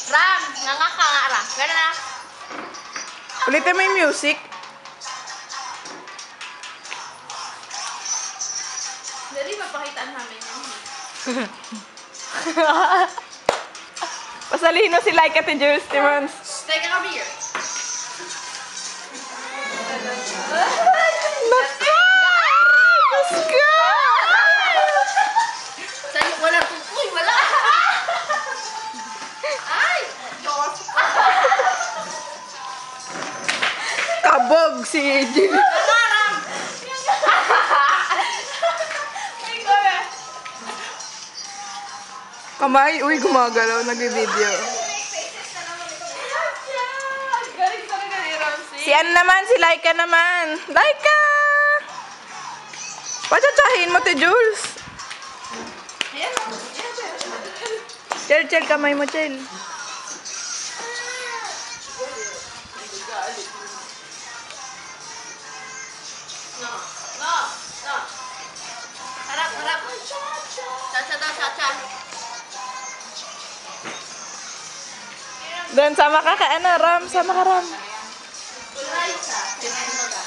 Ram, nga ka nga ra. Gana na. Ulitin mo yung music. Dali, mapakitaan namin yun. Pasalihin mo si Laika at Jules Timmons. Take a beer. Naka! Naka! Sa'yo, wala. Uy, wala. Ay! Diyos. Kabog si Jill. Ram! Ay, gome. Kamay, uy, gumagalaw, nag-video. Galing talaga ni Ramsey. Si ano naman, si Laika naman. Laika! Pachatsahin mo, Jules. Ayan o. Chel, kamay mo, Chel. No. Harap. Cha-cha daw, cha-cha. Doon, sama ka ka, ano, Ram. Sama ka, Ram. Kulay siya. Kinain mo ka.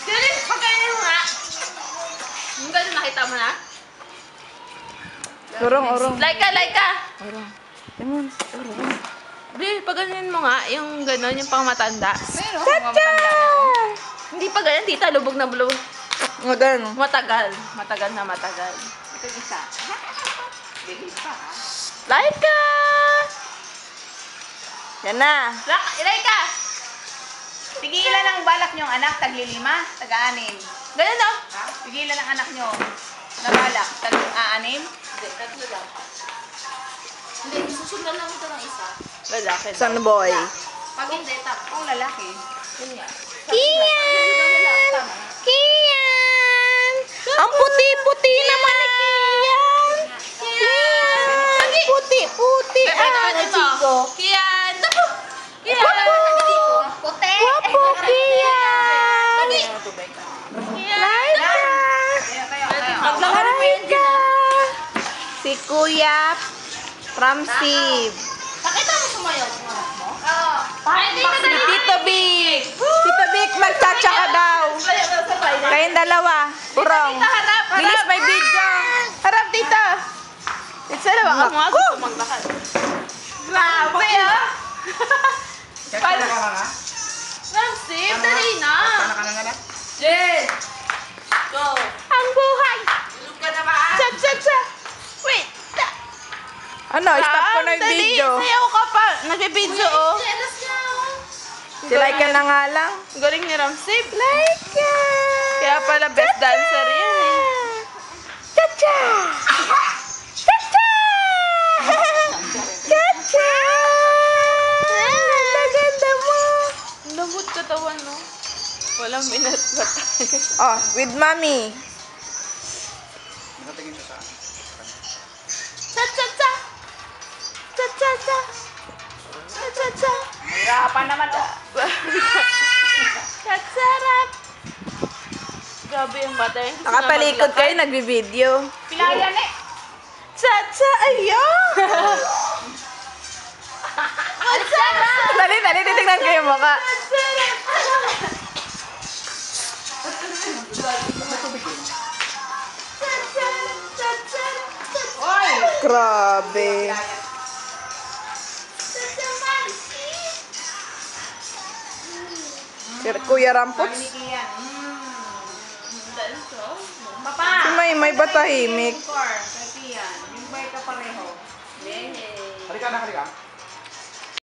Galing, pagkainin mo nga. Yung ganun, nakita mo na? Urong. Laika! Urong. Timmons, urong. Bi, paganin mo nga, yung gano'n, yung pang matanda. Chacha! Hindi pa ganyan, tita, lubog na blue. Nga gano'n. Matagal na matagal. Ito isa. Bilis pa, ha? Laika! Yan na. Laika! Tigilan ang balak niyong anak, tagli-5, taga-6. Ganun daw. Tigilan ang anak niyo na balak, tag-6. Hindi, tatlo lang. Hindi, susundan lang ito ng isa. Lalaki. Son boy. Pag hindi, tama. Kung lalaki. Yun nga. Kian! Kian! Ang puti-puti naman ni Kian! Kian! Puti-puti ang chico. Kian! Naku! Kian! Puti! Wapo, Kian! Kian! Laika! Maglakad mo yun Laika! Si Kuya Ramsey. Pakita mo sumayaw ng anak mo? Oo. Ay, Si Tito Vic. Tito Vic, magtsatsa ka daw. Kayong dalawa. Urong. Harap! Bilis, may video. Harap, tita. It's ala, baka mga gusto maglakad. Grabe, ah! Ramsey, dali na! Jen! Go! Ang buhay. Tulog ka na ba? Cha. Wait. Ano, stop ko na yung video. Sayaw ka pa! Nag-video, oh. Jealous na, oh. Si Laika na nga lang. Galing ni Ramsey. Laika. Kaya pala best dancer yan, eh. Cha-cha. Cha-cha. Cha-cha. Ang ganda mo. Lambot katawan, no? Walang minatbatay. Oh, with mommy. Cha-cha-cha! Cha-cha-cha! Cha-cha-cha! Hirapan naman to. Katsarap! Grabe yung bata yun. Nakapalikod kayo, nagbibideo. Pilayan eh. Cha-cha, ayun! Dali, titignan ko yung mukha. Oy! Grabe. Si Kuya Rampots. Kian. Danso? Papa! Si May ba tahimik? Car, kay Kian. Yung bay ka pareho. Yay! Halika na, halika.